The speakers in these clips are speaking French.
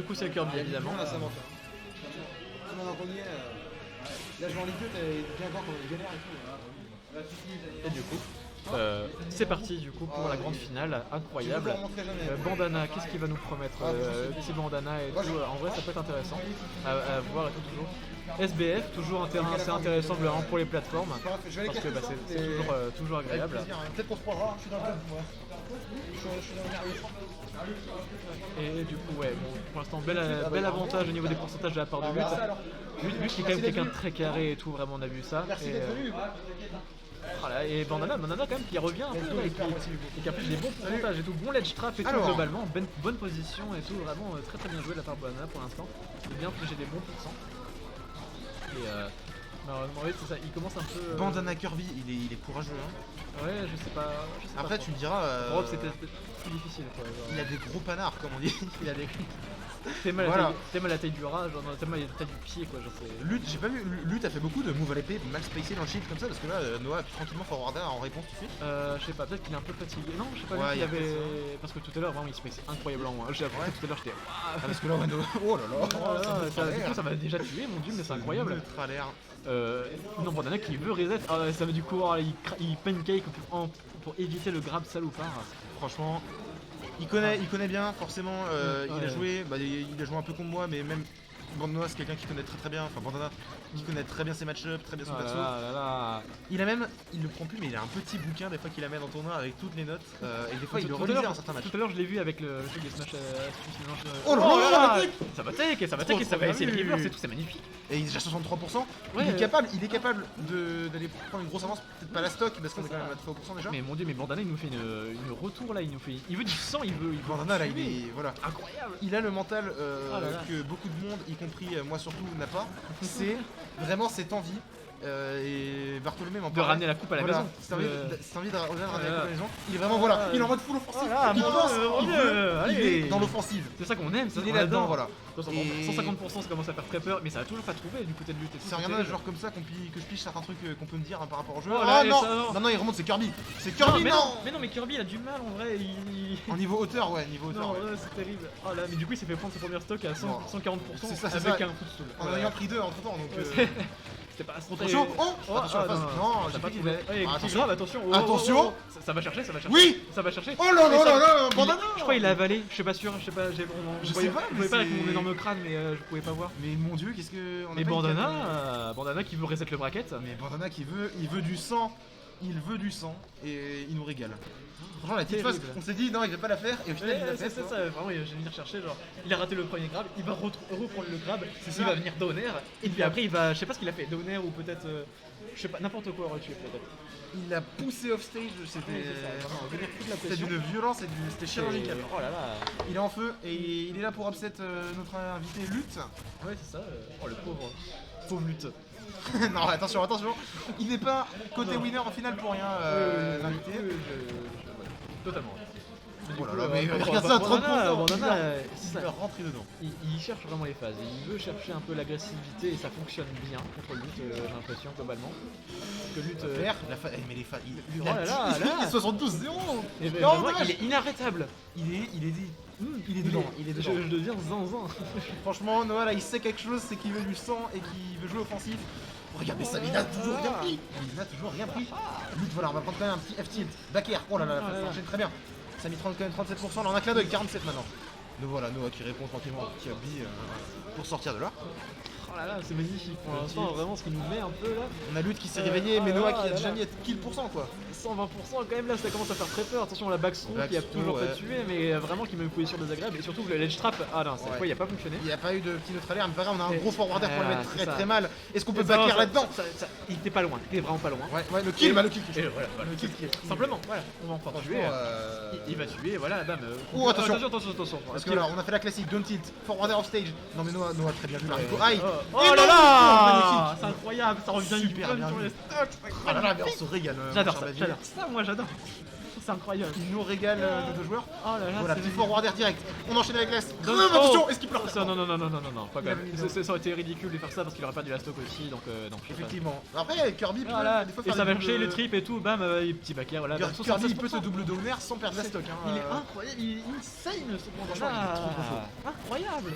du coup c'est Kirby évidemment. Là, ça manque. On en premier. Là, je vais en Ligue 2, t'es bien voir quand on galère et tout. Et du coup, c'est parti du coup pour la grande finale, incroyable. Je vous remontrerai jamais. Bandana, qu'est-ce qu'il va nous promettre petit Bandana et tout. En vrai, ça peut être intéressant à voir et tout toujours. SBF, toujours un terrain assez intéressant vraiment pour les plateformes. Je vais aller Parce que casser c'est ça, toujours agréable. Peut-être qu'on se croira, je suis dans le club, moi. Je suis dans le Et du coup, ouais, bon, pour l'instant, bel avantage au niveau des pourcentages de la part de Lutte. Lutte qui est quand même quelqu'un de très carré et tout, vraiment, on a vu ça. Merci d'être venu. Voilà, et Bandana quand même qui revient un peu et qui a pris des bons pourcentages et tout, bon ledge trap et tout globalement, bonne position et tout, vraiment très bien joué de la part de Bandana pour l'instant. Il a bien pigé des bons pourcents. Et malheureusement, oui, c'est ça, il commence un peu. Bandana Kirby, il est courageux. Hein. Ouais, je sais pas. Après, tu me diras. Rob, c'était plus difficile quoi. Genre. Il a des gros panards, comme on dit. Il a des. T'es mal à la taille du ras, genre t'es mal à la taille du pied quoi. Genre, Lutte, j'ai pas vu. Lutte a fait beaucoup de moves à l'épée, mal spacé dans le shield comme ça, parce que là, Noah a pu tranquillement forwarder en réponse tout de suite. Je sais pas, peut-être qu'il est un peu fatigué. Non, je sais pas, lui, il avait. Parce que tout à l'heure, vraiment, il se space incroyablement. J'ai appris tout à l'heure, j'étais. Ah, parce que là, oh là là, ça m'a déjà tué, mon dieu, mais c'est incroyable. Neutre à l'air. Non, Bandana qui veut reset, ça veut du coup, il pancake pour éviter le grab salopard. Franchement, il connaît bien, forcément. Il a joué un peu contre moi, mais même Bandana, c'est quelqu'un qui connaît très bien. Enfin, Bandana qui connaît très bien ses match-ups, très bien son perso. Il le prend plus, mais il a un petit bouquin des fois qu'il amène en tournoi avec toutes les notes. Et des fois, il le relisait dans certains matchs. Tout à l'heure, je l'ai vu avec le truc des Smash. Oh là là, ça va take, ça va essayer le river, c'est tout, c'est magnifique. Et il est déjà 63%. Ouais, il est capable d'aller prendre une grosse avance, peut-être pas la stock parce qu'on est quand même à 3% déjà. Mais mon dieu, mais Bandana il nous fait une retour là, il veut du sang, il veut Bandana là, il est voilà. Incroyable. Il a le mental que beaucoup de monde, y compris moi surtout, n'a pas. C'est vraiment cette envie. Et Bartholomé m'en parle. De ramener la coupe à la maison. C'est envie de ramener la coupe à la maison. Il est vraiment il est en mode full offensif. Il est dans l'offensive. C'est ça qu'on aime, il est là-dedans, voilà. 150% ça commence à faire très peur, mais ça a toujours pas trouvé du côté de Lutte. C'est rien un genre comme ça que je pige certains trucs qu'on peut me dire par rapport au jeu. Non, il remonte, c'est Kirby. C'est Kirby, non. Mais Kirby il a du mal en vrai. En niveau hauteur, niveau hauteur. Non, c'est terrible. Oh là, mais du coup il s'est fait prendre sa première stock à 140% avec un footstool. En ayant pris 2 entre temps, donc. C'était pas attention, attention, non, j'ai pas trouvé. Attention, ça va chercher. Oui, ça va chercher. Oh là là là là, Bandana. Je crois qu'il a avalé, je suis pas sûr, je sais pas, je voyais pas avec mon énorme crâne, mais je pouvais pas voir. Mais mon dieu, qu'est-ce que. Mais Bandana qui veut reset le bracket. Mais Bandana il veut du sang. Il veut du sang et il nous régale. Franchement, la petite phase, on s'est dit non, il va pas la faire et au final il l'a fait. C'est ça, vraiment, je vais venir chercher. Genre, il a raté le premier grab, il va reprendre le grab, il va venir Downer et puis après il va, je sais pas ce qu'il a fait, Downer ou peut-être, je sais pas, n'importe quoi aurait tué peut-être. Il a poussé off stage, c'était d'une violence et c'était chirurgical. Oh là là. Il est en feu et il est là pour upset notre invité Lutte. Ouais, c'est ça. Oh le pauvre Lutte. Non, attention, il n'est pas côté winner en finale pour rien, l'invité. Totalement. Oh là là, mais regarde ça, 30%. Bandana, il va rentrer dedans. Il cherche vraiment les phases. Il veut chercher un peu l'agressivité et ça fonctionne bien contre Lutte, j'ai l'impression, globalement. Que Lutte. Mais les phases. Oh là là, il est 72-0. Il est inarrêtable. Il est dedans. Je deviens zinzin. Franchement, Noah là, il sait quelque chose, c'est qu'il veut du sang et qu'il veut jouer offensif. Regardez ça, il n'a toujours rien pris. Lutte, voilà, on va prendre quand même un petit F-tilt. Back air, oh là là, ça enchaîne très bien. Ça a mis quand même 37%, là on a un clin d'œil, 47 maintenant. Donc voilà, Noah qui répond tranquillement au Kirby pour sortir de là. Oh là là, c'est magnifique pour l'instant, vraiment ce qui nous met un peu là. On a Lutte qui s'est réveillé, mais Noah qui a déjà mis à kill % quoi. 120% quand même là, ça commence à faire très peur. Attention, la backstone qui a toujours pas tué, mais vraiment qui met une position désagréable. Et surtout le ledge trap, cette fois il a pas fonctionné. Il n'y a pas eu de petit neutre à l'air, mais pareil, on a un gros forwarder pour le mettre très mal. Est-ce qu'on peut backer là-dedans? Il était pas loin, il était vraiment pas loin. Ouais, le kill, le kill. Le kill. Simplement, voilà, on va encore tuer. Il va tuer, voilà, bam. Oh, attention. Parce que là, on a fait la classique, don't tilt, forwarder off stage. Non mais Noah très bien vu. Aïe. Oh là là, c'est incroyable, ça revient super bien sur les stocks. Oh là là, mais on se régale. J'adore ça, moi j'adore. c'est incroyable. Il nous régale de 2 joueurs. Oh là là, Voilà, c'est petit forward air direct. On enchaîne avec l'Est. Donc, Attention, oh, est-ce qu'il pleure ça, non, pas Il quand avait mis même. Ça aurait été ridicule de faire ça parce qu'il aurait perdu la stock aussi, donc je sais pas. Effectivement. Après, Kirby peut Voilà, des fois et faire ça des va chercher doubles- les tripes et tout, bam, petit backer, voilà. Kirby, Bah, Kirby, il peut 76%. te double downer sans perdre la stock. Hein. Il est incroyable, il est insane ce Franchement, il est trop chaud. Incroyable.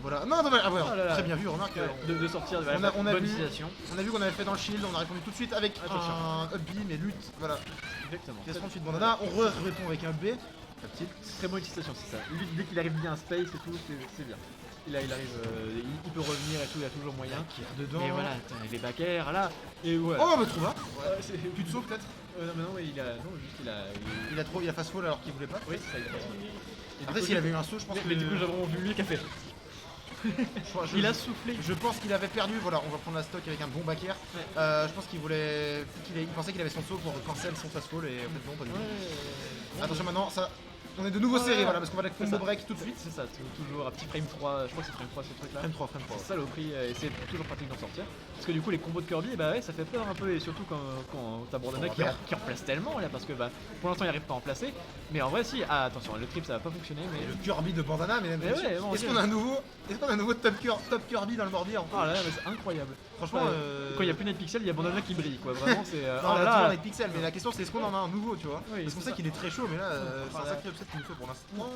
Voilà. Non, dommage. Ah ouais, Oh là là. très bien vu. Remarque. De sortir de On a bonne vu- utilisation. On a vu qu'on avait fait dans le shield, on a répondu tout de suite avec Attention. un up B, mais lutte. Voilà. Exactement. Question de suite bandana. On répond avec un B. La petite. Très bonne utilisation, c'est ça. Lui, dès qu'il arrive bien à space et tout, c'est bien. Il arrive, il peut revenir et tout, il a toujours moyen. Qui est dedans. Et voilà, attends, les backers, là. Et ouais. Oh, mais trouva. c'est Plus de saut peut-être. non, mais non, ouais, Il a fast fall alors qu'il voulait pas. Oui, c'est ça, il a Après, s'il avait eu un saut, je pense que. Mais du coup, j'ai vraiment vu lui qui a fait. Il a soufflé. Je pense qu'il avait perdu. Voilà, on va prendre la stock avec un bon back air. Ouais. Je pense qu'il voulait. Il pensait qu'il avait son saut pour cancel son fast fall et en fait, non, pas du tout. Attention maintenant, ça. On est de nouveau serré, voilà, parce qu'on va la C'est combo ça. break tout de suite. C'est ça, toujours un petit frame 3, je crois que c'est frame 3 ce truc là. Frame 3, frame 3. C'est ça le prix et c'est toujours pratique d'en sortir. Parce que du coup les combos de Kirby bah ouais ça fait peur un peu et surtout quand t'as Bandana qui en place tellement là parce que bah pour l'instant il arrive pas à en placer. Mais en vrai si, ah attention le trip ça va pas fonctionner mais. Et le Kirby de bandana, mais Mais ouais, bon, est-ce ok. qu'on a un nouveau top Kirby dans le morbier Oh là là mais c'est incroyable. Franchement, Quand il y a plus de pixels il y a Bandana qui brille quoi, vraiment c'est. non, Oh on a là toujours là. avec Pixel, mais la question c'est est-ce qu'on en a un nouveau, tu vois Oui, parce qu'on c'est sait ça. qu'il est très chaud, mais là, c'est un Voilà. sacré upset qu'il nous fait pour l'instant.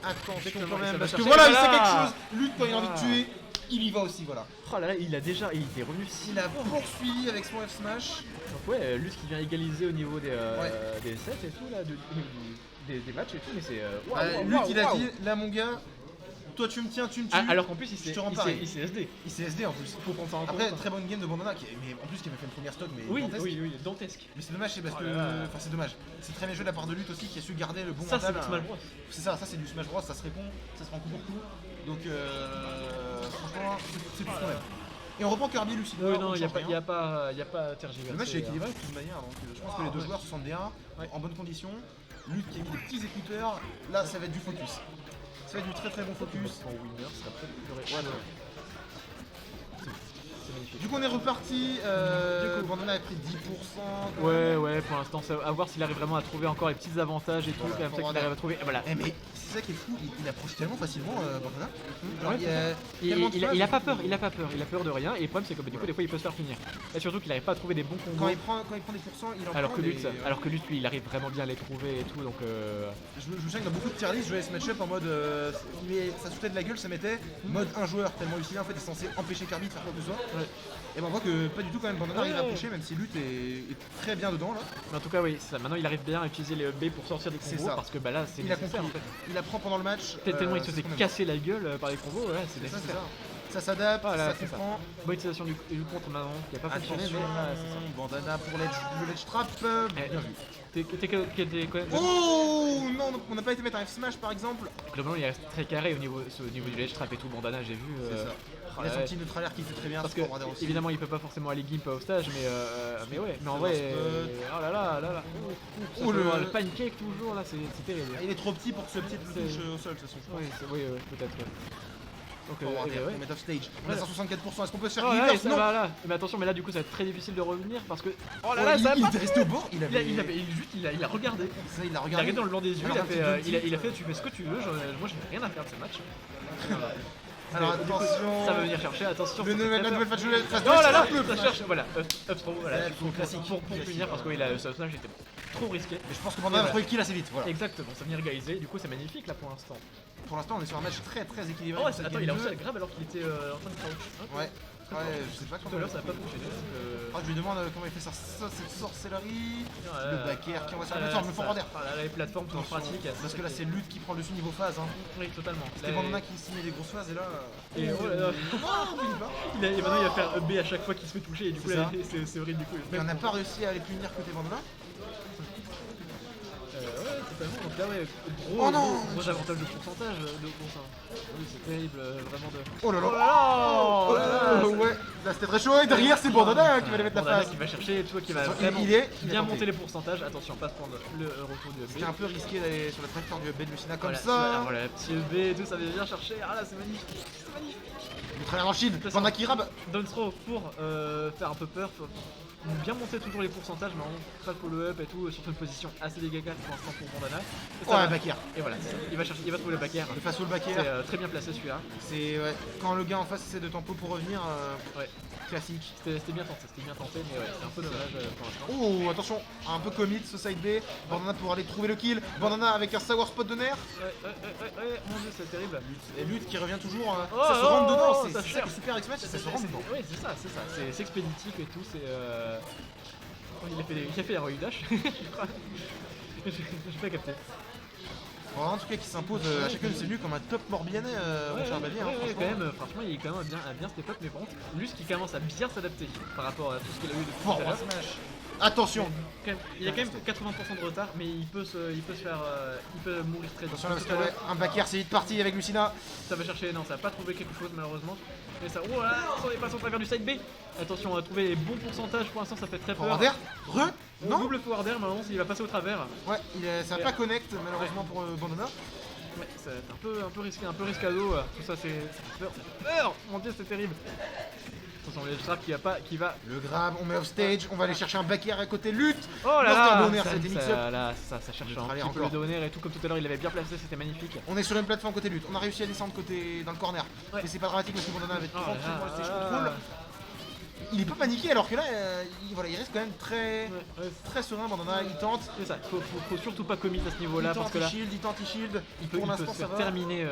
Attention Exactement, quand ça même, va parce que chercher, voilà, il voilà. sait quelque chose. Lutte quand il a envie de Voilà. tuer, il y va aussi, voilà. Oh là là il est revenu si. Il a poursuivi avec son F smash. Donc ouais Lutte qui vient égaliser au niveau des Ouais. sets et tout là, au niveau des matchs et tout mais c'est. Lutte, il a dit là, mon gars, toi tu me tiens, tu me tues. Alors qu'en plus Je te rends pareil. il s'est SD. Il s'est SD en plus. Faut prendre ça en compte. Après, très bonne game de Bandana, mais en plus qui avait fait une première stock, mais Oui, dantesque. oui, dantesque. Mais c'est dommage, c'est parce Oh que. là là. Enfin, c'est dommage. C'est très bien joué de la part de Lutte aussi qui a su garder le bon Ça, c'est mental. du Smash Bros. C'est ça c'est du Smash Bros, ça se répond, ça se rend coup pour coup. Donc, franchement, c'est tout ce qu'on aime. Et on reprend Kirby Lucide. Oui, non, il n'y a pas tergiversé. Le match est équilibré de toute manière, donc je pense que les deux joueurs se sentent bien, Ouais. en bonne condition. Lutte qui a mis des petits écouteurs, là ça va être du focus. Ça va être du très très bon focus. En winner, ça va peut-être plus. Ouais, ouais. C'est magnifique. Du coup on est reparti, Du coup. Bandana a pris 10%. Ouais, pour l'instant, à voir s'il arrive vraiment à trouver encore les petits avantages et tout, Voilà, comme ça qu'il arrive à trouver. Et voilà. Eh mais c'est ça qui est fou, il approche tellement facilement Bandana. Genre, Ouais, il y a Il, tellement de il, phases. il a pas peur, il a peur de rien et le problème c'est que du coup des fois il peut se faire finir. Et surtout qu'il arrive pas à trouver des bons Quand combos. il prend des pourcents, il en Alors prend que des- Lutte, lui, il arrive vraiment bien à les trouver et tout, donc Je me souviens que dans beaucoup de tier list, je jouais ce match-up en mode. Ça sautait de la gueule, ça mettait mode un joueur, tellement Lucien en fait est censé empêcher Kirby de faire quoi que ce soit. Ouais. Et ben on voit que pas du tout quand même, Bandana arrive à Ouais. pusher, même si Lutte est très bien dedans là. mais en tout cas oui, c'est ça. Maintenant il arrive bien à utiliser les B pour sortir des C'est combos ça. parce que bah là c'est Il a nécessaire compris, en fait. il apprend pendant le match. Tellement il se c'est faisait ce qu'on aime. casser la gueule par les combos, ouais, c'est C'est ça, c'est nécessaire. ça. Ça s'adapte, Voilà, ça c'est ça. comprend. Bonne utilisation du contre maintenant, qui a pas fonctionné, Attention, mais ouais, c'est ça. Bandana pour le ledge trap. Eh, Bien vu. T'es quoi Oh non, on n'a pas été mettre un F smash par exemple. Globalement il reste très carré au niveau du ledge trap et tout, Bandana j'ai vu. C'est ça. oh Il a là son là. petit neutral air qui fait très bien. Parce c'est que pour Radar aussi. évidemment il peut pas forcément aller gimp au stage mais ouais mais en Ça vrai va, oh là là là là Oh, le pancake toujours là c'est terrible. Il est trop petit pour que ce petit C'est- touche au sol de toute façon. Oui peut-être ouais. Donc Forward air, ouais. on met off stage. On a Ouais. 164%, est-ce qu'on peut se faire Oh là, reverse? et ça Non. va là. Mais attention mais là du coup ça va être très difficile de revenir parce que oh Oh, là là ça va il pas. est resté au bord, il Il a, avait. il a regardé. Ça, il a Il a regardé. regardé dans le blanc des yeux, Alors, il a un fait, petit il a jump fait tu fais ce que tu veux, moi j'ai rien à faire de ce match. Alors Du coup, attention. ça va venir chercher, attention. Le ça fait la très nouvelle peur. phase de phase Oh là là, de ça cherche, voilà, up throw, voilà, Ouais, classique. pour punir parce que oui, le smash était trop risqué. Mais je pense que Bandana a Voilà. trouvé le kill assez vite, voilà. Exactement, ça vient égaliser, du coup c'est magnifique là pour l'instant. Pour l'instant, on est sur un match très très équilibré. Oh, pour cette attends, game il a 2. reçu la grab alors qu'il était en train de crouch. Ouais, ouais, je sais pas Tout à comment. l'heure ça n'a pas fonctionné. Ah, je lui demande comment il fait cette sorcellerie. Le Le back air qui envoie sur la plateforme, le forward air. Voilà, les plateformes sont pratiques. Parce que là, c'est Lutte qui prend le dessus niveau phase. Hein. Oui, totalement. C'était Bandana qui signait des grosses phases et là. Et oh là là. Non, on finit pas. Et maintenant il va faire B à chaque fois qu'il se fait toucher et du coup C'est là, ça. c'est horrible du coup. Mais on n'a pas réussi à les punir côté Bandana. Ouais, totalement. Donc là, ouais, Oh non. gros avantage de pourcentage de bon ça. Oui, c'est terrible, vraiment de. Oh là là. Oh là là, Ouais, là c'était très chaud et derrière c'est Bandana qui va aller mettre la Bandana phase. qui va chercher, tu vois, qui va Il vraiment est bien tenté. monter les pourcentages. Attention, pas se prendre le retour du C'était EB. un peu risqué d'aller sur la trajectoire du B de Lucina comme Voilà, ça. voilà, petit EB et tout, ça vient bien chercher. Ah là, c'est magnifique. C'est magnifique. Le travers dans le shield, C'est ça. Bandana qui rab. Down throw pour faire un peu peur. bien monter toujours les pourcentages, mais on pas follow-up et tout, sur une position assez délicate pour l'instant pour Bandana. Et ça Ouais, va. backer. Et voilà, c'est ça. Il va trouver le backer. Le face au C'est backer. très bien placé celui-là. C'est ouais, quand le gars en face essaie de tempo pour revenir, Ouais. classique. C'était bien tenté, mais ouais, c'est un peu dommage pour l'instant. Oh, attention, un peu commit ce side B. Bandana pour aller trouver le kill. Bandana avec un sour spot de nerf. Ouais, mon dieu, c'est terrible. Et Lutte qui revient toujours. Oh, Ça se rentre oh, dedans. oh, C'est ça ça qui est cherche. super avec ce match, ça se rentre dedans. Oui, c'est ça. C'est expéditif et tout, c'est. Oh, il a fait un Roy Dash, je crois. J'ai pas capté. Bon, en tout cas, qui s'impose à chacune de ses vues comme un top morbihanais, mon cher Bavier. Ouais, quand même, franchement, il est quand même bien step up, mais par contre, Lus qui commence à bien s'adapter par rapport à tout ce qu'il a eu depuis tout à l'heure. Smash. Attention. Il a quand même 80% de retard, mais il peut mourir très tôt. Attention là, parce Tout que à l'heure, ouais, un backer, c'est vite parti avec Lucina. ça va chercher, non, ça va pas trouvé quelque chose malheureusement. Mais ça, oh là, on est passé au travers du side B. Attention, on va trouver les bons pourcentages, pour l'instant ça fait très peur. Forward air. Non, Non. double forward air, malheureusement il va passer au travers. Ouais, ça va pas connect malheureusement pour Bandana. Ouais, c'est un peu risqué, un peu riscado. Tout ça, c'est peur. Mon dieu, c'est terrible. Attention, le trap qui va. Le grab, on met off stage, on va aller chercher un backer à côté lutte. Oh là Lorsqu'un là, donner cette mix-up. ça cherche Le un travers petit peu le encore. donner et tout, comme tout à l'heure, il avait bien placé, c'était magnifique. On est sur une plateforme côté lutte. On a réussi à descendre côté dans le corner. Ouais. Mais c'est pas dramatique parce que Bandana avait Oh là tranquillement le stage là. control. Il est pas paniqué alors que là, il reste quand même très Ouais, serein. Bandana, il tente. c'est ça, faut surtout pas commit à ce Il niveau-là parce tente, que là. il tente, il shield. Il Pour peut l'instant, se ça faire va. terminer,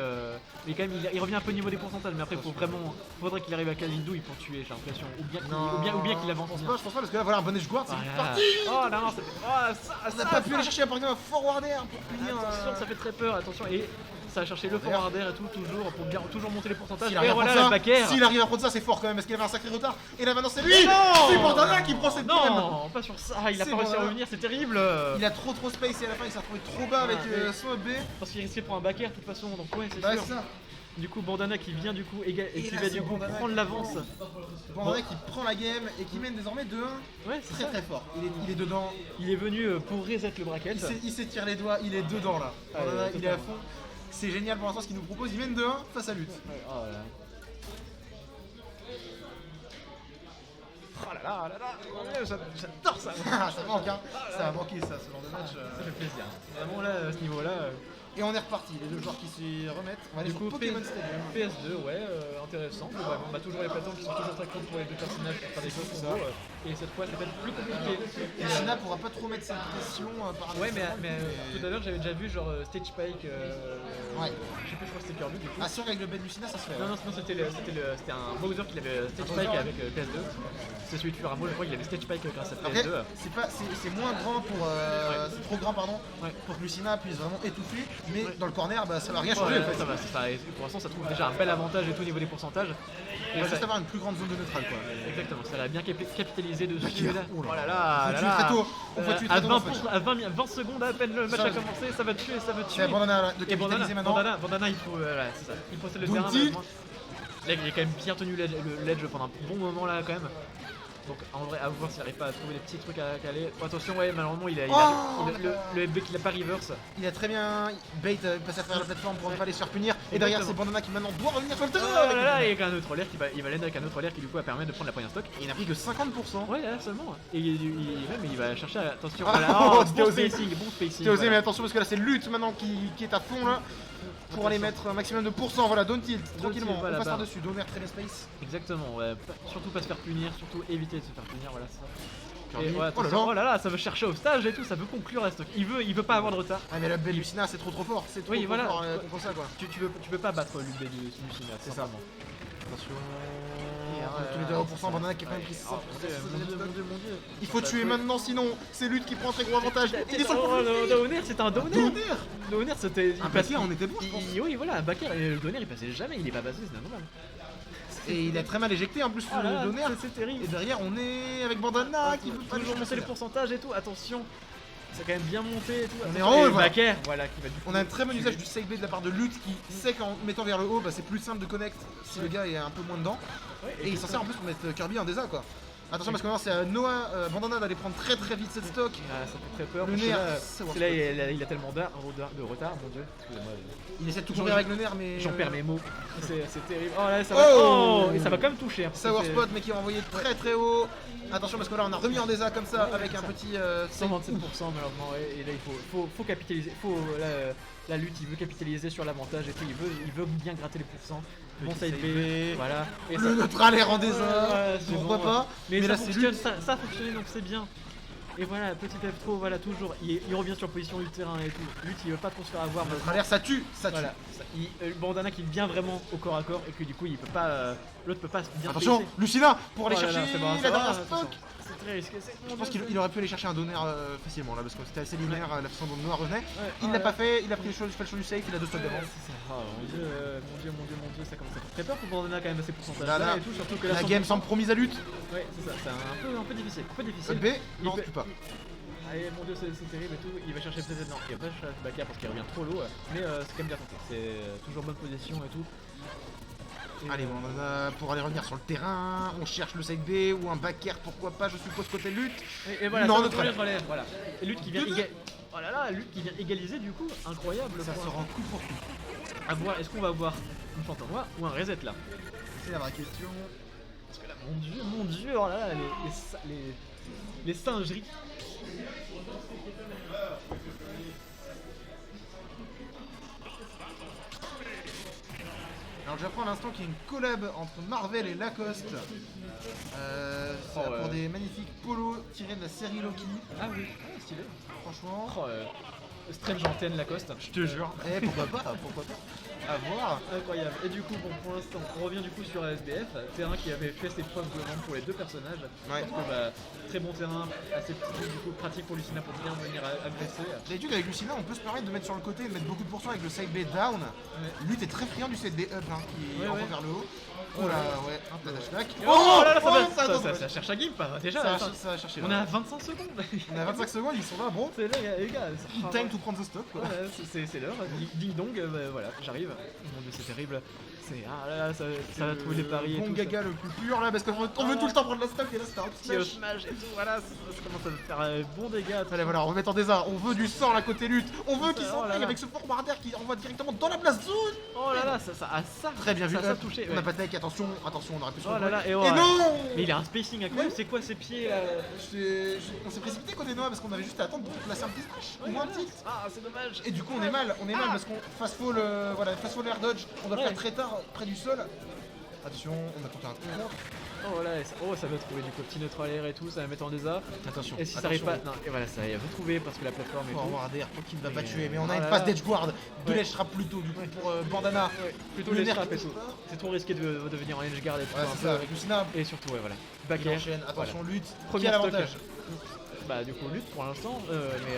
mais quand même il revient un peu au niveau des pourcentages, mais après faudrait qu'il arrive à caler une douille pour tuer, j'ai l'impression, ou bien qu'il avance Je pense bien. pas, parce que là, voilà un bon edge guard, c'est Oh vite là là. parti. Oh là non, On n'a pas pu aller chercher un forward air pour punir. attention, ça fait très peur, attention, et ça a cherché le forward air et tout, toujours, pour bien toujours monter les pourcentages, S'il et arrive à voilà prendre le ça, backer. s'il arrive à prendre ça, c'est fort quand même parce qu'il avait un sacré retard. Et là maintenant c'est lui. Non. C'est Bandana qui prend cette même. Non, pas sur ça, il a C'est pas réussi à Bandana. revenir, c'est terrible. Il a trop space et à la fin il s'est retrouvé trop bas avec Ouais. son B. Parce qu'il risquait pour un backer de toute façon, donc ouais, c'est Bah sûr. c'est ça. Du coup, Bandana qui vient du coup et Et qui là, va c'est du coup Bandana prendre qui- l'avance. Bandana qui prend la game et qui mène désormais 2-1. Ouais, c'est Très ça. très fort. Il est dedans. Il est venu pour reset le bracket. Il s'étire les doigts. Il est dedans là. Ah, Bandana, il est à totalement. fond. C'est génial pour l'instant ce qu'il nous propose. Il mène 2-1 face à Lutte. Ouais, oh là là. Oh là là, oh là là. Oh là là, j'adore ça. Ah, ça manque hein. Ça a manqué ça ce genre de match. Ça fait plaisir. Vraiment là, à ce niveau-là. Et on est reparti. Les deux joueurs qui s'y remettent. On va aller Du sur coup, Pokémon Stadium. PS2, ouais, intéressant. Globalement, on a toujours les plateformes qui sont toujours très cool pour les deux personnages pour faire des jeux combos. Et cette fois, c'est peut-être plus compliqué. Et Lucina pourra pas trop mettre sa pression par Ouais, mais tout à l'heure, j'avais déjà vu genre Stage Spike. Ouais. Je sais plus, je crois que c'était Kirby du coup. Ah sûr avec le bed Lucina ça se fait. Non, non, sinon c'était un Bowser qui avait Stage Spike avec PS2. C'est celui de Furamo, je crois qu'il avait Stage Spike grâce à Après, PS2. c'est moins grand pour. C'est trop grand, pardon, Ouais. pour que Lucina puisse vraiment étouffer, mais Ouais. dans le corner, bah, ça va rien changer Ouais, en fait. ça va, et pour l'instant, ça trouve déjà un bel avantage et tout au niveau des pourcentages. On Et va ça- juste avoir une plus grande zone de neutral quoi. Exactement, ça l'a bien capitalisé dessus. Backer. Là. Oh là Oh là là. là, On peut là tuer là. très tôt. On peut tuer très À tôt 20, dans ce match. à 20 secondes à peine le match Ça a va. commencé, ça va tuer, ça va tuer. C'est à Bandana là, de Et capitaliser maintenant. Bandana, il faut, voilà, c'est ça. Il possède le terrain. Bounty. maintenant. Là, il est quand même bien tenu le ledge pendant un bon moment là quand même. Donc en vrai, à voir s'il n'arrive pas à trouver des petits trucs à caler. Oh, attention, ouais, malheureusement, le FB qu'il a pas reverse. Il a très bien bait passé à travers la plateforme pour ne pas les se faire punir. Et derrière c'est Exactement. Bandana qui maintenant doit revenir sur le Oh terrain. là là, et avec un autre l'air il va l'aider avec un autre l'air qui du coup va permettre de prendre la première stock. Et il n'a pris que 50%. Ouais, là seulement. Et même il va chercher. Attention, Ah, voilà. oh, Oh, c'était bon osé. spacing, bon spacing. T'es osé, mais voilà. attention parce que là c'est Lutte maintenant qui est à fond là. Pour aller mettre un maximum de pourcents, voilà, don't tilt, tranquillement, voilà, on passe barre. par-dessus, Donner très bien space. Exactement, ouais. Surtout pas se faire punir, surtout éviter de se faire punir, voilà, c'est ça. Kirby. Et ouais, Oh là attention, là. oh là là, ça veut chercher au stage et tout, ça veut conclure la stock. Il veut pas avoir de retard. Ah mais la belle Lucina c'est trop fort, c'est trop, Oui, trop voilà. fort contre ça quoi. Tu peux pas battre l'UB du Lucina, C'est ça. simplement. Attention. Et, Tous les deux à 1%, Bandana qui a quand même pris 100%. Mon dieu. Il faut tuer maintenant sinon c'est Lutte qui prend un très gros avantage. Il est sur le Oh, point le Downer, c'était un Downer. Donner. Downer, c'était. Un backer, on était bon je pense. Oui, voilà, un backer. Et le Downer, il passait jamais, il est pas passé, c'est normal. Et il a très mal éjecté en plus Oh là le là, Donner. c'est terrible. Et derrière on est avec Bandana qui veut pas Toujours monter les pourcentages. pourcentages et tout, attention. C'est quand même bien monté et tout. On est Attention, en haut, et voilà. Backer, voilà, qui va du coup. On a un très bon usage du side B de la part de Lutte qui sait qu'en mettant vers le haut, bah, c'est plus simple de connect si le gars est un peu moins dedans. Ouais, Et il s'en sert en plus pour mettre Kirby en désa quoi. Attention parce que maintenant c'est Noah Bandana d'aller prendre très vite cette stock. Ah, ça fait très peur. Le parce que nerf, là, ça c'est là il a tellement de retard, mon dieu. Excusez-moi. Il essaie de tout courir avec le nerf mais... J'en perds mes mots. C'est terrible. Oh là, ça va. Oh, et ça va quand même toucher. Hein, Sour Spot mais qui va envoyer très haut. Attention parce que là on a remis en désa comme ça avec un petit... 127% malheureusement, ouais, et là il faut capitaliser. La lutte, il veut capitaliser sur l'avantage et tout. Il veut bien gratter les pourcents. Bon side B, voilà. Et le neutral est en désa, ouais, pourquoi bon, pas. Mais là ça c'est fonctionne, ça a fonctionné donc c'est bien. Et voilà, petit F3, voilà, toujours, il revient sur position du terrain et tout. Lutte, il veut pas trop se faire avoir. Le travers ça tue, Voilà, Bandana qui vient vraiment au corps à corps et que du coup il peut pas, l'autre peut pas bien Attention, baisser. Lucina pour aller Oh là là, chercher c'est bon, la ça va, dernière attention. stock. C'est très risqué, Je pense qu'il aurait pu aller chercher un donner facilement là parce que c'était assez linéaire la façon dont Noah revenait. Ouais, Il l'a pas fait, il a pris le choix du safe, il a 2 stocks d'avance. Oh mon dieu, ça commence à faire très peur pour Bandana quand même à ces pourcentages Là, là et tout, surtout que là La game semble promise à lutte. Ouais, c'est ça, c'est un peu difficile, B, non, tu peux pas. Allez, mon dieu, c'est terrible et tout. Il va chercher peut-être. Non, il va pas chercher backer parce qu'il revient trop low. Mais c'est quand même bien tenté. C'est toujours bonne position et tout. Et Allez, bon, pour aller revenir sur le terrain, on cherche le side B ou un backer, pourquoi pas, je suppose, côté lutte. et voilà, non, ça notre relève, voilà. Et lutte qui vient oh là là, lutte qui vient égaliser du coup, incroyable. Ça pour se rend coup pour coup. À voir, est-ce qu'on va avoir une fente en noir ou un reset là? C'est la vraie question. Parce que là, mon dieu, oh là là, les singeries. Alors j'apprends à l'instant qu'il y a une collab entre Marvel et Lacoste pour des magnifiques polos tirés de la série Loki. Ah oui, stylé. Franchement, Oh, Strange antenne Lacoste, je te jure. pourquoi pas, à voir. Incroyable. Et du coup, bon, pour l'instant, on revient du coup sur ASBF, terrain qui avait fait ses preuves globalement pour les deux personnages. Ouais. Parce que bah, très bon terrain, assez petit, du coup pratique pour Lucina pour bien venir agresser. D'habitude avec Lucina on peut se permettre de mettre sur le côté, de mettre beaucoup de pourcents avec le side B down. Lutte est très friand du side B up hein, qui envoie vers le haut. Oh là ouais, la dash back. Oh là là, ça ça cherche à gimp déjà. ça va chercher. On est à 25 secondes. On a 25 secondes, ils sont là, bro. C'est là, les gars. Il time to prendre the stock quoi. Voilà, c'est l'heure. Ding dong, voilà, j'arrive. Mon dieu, c'est terrible. Ah là là, ça va trouver les paris. Bon et tout, gaga le plus pur là parce qu'on veut tout le temps prendre la stock et là c'est un ça. Smash et tout, voilà, ça commence à faire bon dégât. Allez voilà, on va mettre en désart, on veut du sang à la côté lutte, on veut qu'il Oh là s'entraîne là. avec ce forwarder qui envoie directement dans la place zone. Oh là là, ça Très bien vu, ça a up. touché. On a pas de tech, attention, on aurait pu se Oh là retrouver. là, et non. Mais il a un spacing incroyable, c'est quoi ses pieds là? On s'est précipité côté Noah parce qu'on avait juste à attendre pour placer un petit smash ou un petit. Ah, c'est dommage. Et du coup on est mal parce qu'on fast fall air dodge, on doit le faire très tard près du sol. Attention, on a tenté un contre. Oh là, ça va trouver du coup petit neutral air et tout, ça va mettre en désa. Attention. Et si ça arrive pas, non, et voilà, ça va retrouver parce que la plateforme est On va tout. avoir ADR qui ne va pas Mais, tuer, mais on a oh une là phase là. d'edge guard, de Ouais. l'edge trap plutôt du coup pour Bandana. Ouais, plutôt Le les nerf traps et qui tout. touche pas. C'est trop risqué de venir en edge guard et tout. Ouais, un c'est peu. ça, avec Lucina. Et surtout, ouais, voilà. Il Back air. enchaîne, attention, lutte. Premier Qui a stock. l'avantage? Bah, du coup, lutte pour l'instant, mais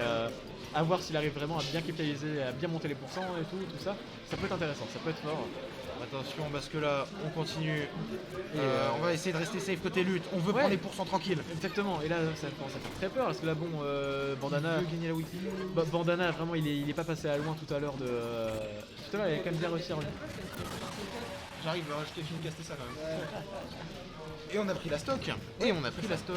à voir s'il arrive vraiment à bien capitaliser, à bien monter les pourcents et tout ça. Ça peut être intéressant, ça peut être fort. Attention parce que là on continue. Et, On va essayer de rester safe côté lutte. On veut Ouais. prendre les pourcents tranquilles. Exactement, et là ça commence à faire très peur parce que là bon Bandana. Il veut gagner la weekly. Bandana vraiment il est pas passé à loin tout à l'heure de. Tout à l'heure il a quand même bien réussi à revenir. J'arrive, je t'ai fini de caster ça quand même. Et on a pris la stock.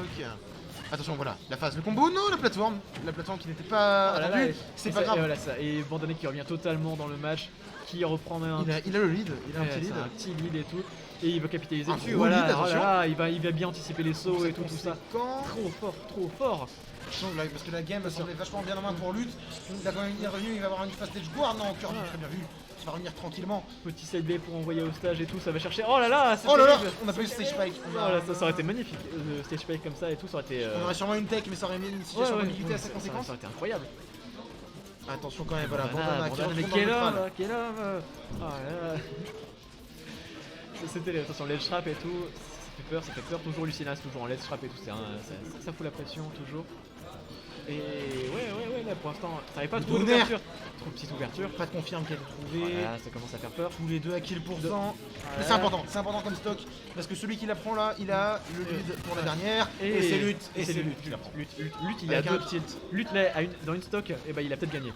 Attention voilà, la phase, le combo, non la plateforme. La plateforme qui n'était pas Oh là là, attendue. et- C'est et pas ça- grave. Et, voilà, ça. Et Bandana qui revient totalement dans le match, qui reprend même un Il a le lead, il a un ouais, petit c'est lead. un petit lead et tout. Et il veut capitaliser Un dessus, gros voilà, lead, oh là attention. là, il va bien anticiper les sauts et tout ça. Quand Trop fort, trop fort. parce que la game semblait vachement bien en main pour lutte. Il est revenu, il va avoir une phase d'edge guard. Non, Kirby, très bien vu. Il va revenir tranquillement. Petit side B pour envoyer au stage et tout, ça va chercher. Oh là là, c'est Oh là là, terrible. on a pas eu stage spike. Oh là, ça aurait été magnifique, le stage spike comme ça et tout, ça aurait été. On aurait sûrement une tech, mais ça aurait mis une situation d'ambiguïté à sa conséquence. Ça aurait été incroyable. Attention quand même, voilà, Bandana, Bandana qui rentre mais dans quel le homme, neutral. quel homme. Oh là là. C'était attention, l'edge trap et tout, ça fait peur, toujours Lucina, c'est toujours en ledge trap et tout, ça fout la pression toujours. Et ouais, là pour l'instant, ça n'avait pas trop Donner. d'ouverture. Trop petite ouverture. Pas de confirme qu'elle a trouvé. Voilà, ça commence à faire peur. Tous les deux à kill pour cent. Mais Voilà. c'est important comme stock. Parce que celui qui la prend là, il a le lead pour la dernière. Et c'est lutte. Et c'est lutte. Lutte, il a Avec deux un tilt. Lutte là, dans une stock, et bah il a peut-être gagné.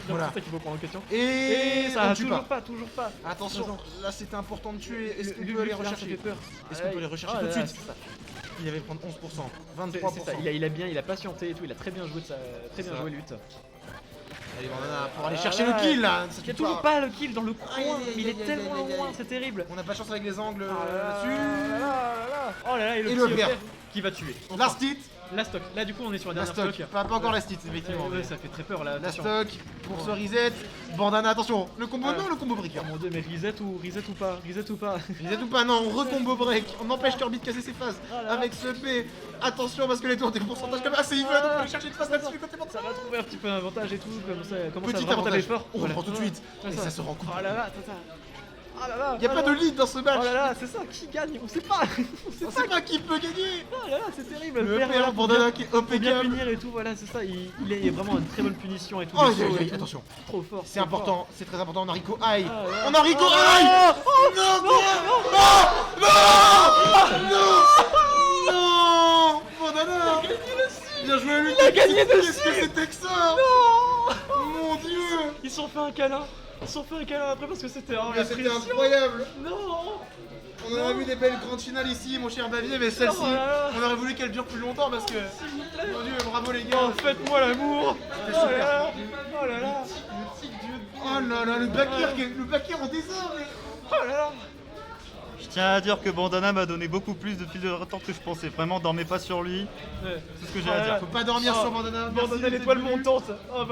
Voilà. C'est ça qu'il faut prendre en question. Et ça on a tue toujours pas. Attention, là c'était important de tuer. Est-ce qu'on Lutte, peut aller là, ça fait rechercher peur. Est-ce qu'on peut les rechercher Oh tout de là là, suite c'est ça. il avait prendre 11%, C'est 23%. ça, il a patienté et tout, il a très bien joué lutte. Allez, Bandana pour aller chercher le kill là. Il n'y a toujours pas le kill dans le coin, Aïe, aïe, mais il aïe, est aïe, tellement aïe, aïe, loin, aïe. c'est terrible. On n'a pas de chance avec les angles Ah là-dessus. Oh là là, et le Et petit le père. EPR qui va tuer. Enfin, Last hit, la stock. Là du coup on est sur la la dernière stock. stock. Pas encore last hit, effectivement. Ouais, ça fait très peur là. La attention. stock pour ce reset. Bandana, attention. Le combo, Ah. non, le combo break. Oh mon dieu, mais reset ou pas, reset ou pas. Reset ou pas, non, on recombo break. On empêche Kirby de casser ses phases Ah là. avec ce P. Attention parce que les tours des pourcentages comme assez even. On peut aller chercher une phase là-dessus côté Ça va trouver un petit peu d'avantage et tout, comme ça commence à Petit vraiment taper avantage. fort. On Voilà. reprend tout de suite. Ouais, Et ça se rend compte. Oh là là, attends. Ah là là. Il a pas de lead dans ce match. Oh là là, c'est ça, qui gagne? On sait pas. On sait pas qui peut gagner. Oh là là, c'est terrible. Le père, père là, Bandana qui est pour bien impeccable. punir et tout, voilà, c'est ça. Il est vraiment une très bonne punition et tout. Oh, les sauts et tout. attention. Trop fort. C'est trop important, c'est très important. On a Rico High. Ah, ouais. On a Rico Oh, High. oh, Non, non, non, non, Bandana. Bien joué à lui. Il a gagné dessus. Qu'est-ce que c'était que ça? Non. Mon dieu. Ils se sont fait un câlin. Après parce que c'était Mais c'était incroyable. Non. On aurait vu des belles grandes finales ici, mon cher Bavier, mais celle-ci, Oh là là. on aurait voulu qu'elle dure plus longtemps parce que. S'il vous plaît. Mon dieu, bravo les Oh, gars. faites-moi l'amour. C'était Oh là super. là. Oh là là. Oh là là, le backer en désordre. Oh là là. Je tiens à dire que Bandana m'a donné beaucoup plus de fil de retard que je pensais. Vraiment, dormez pas sur lui. Ouais. C'est ce que j'ai à dire. Faut pas dormir Oh, sur Bandana. Merci Bandana d'être l'étoile venu. montante. Oh, bah,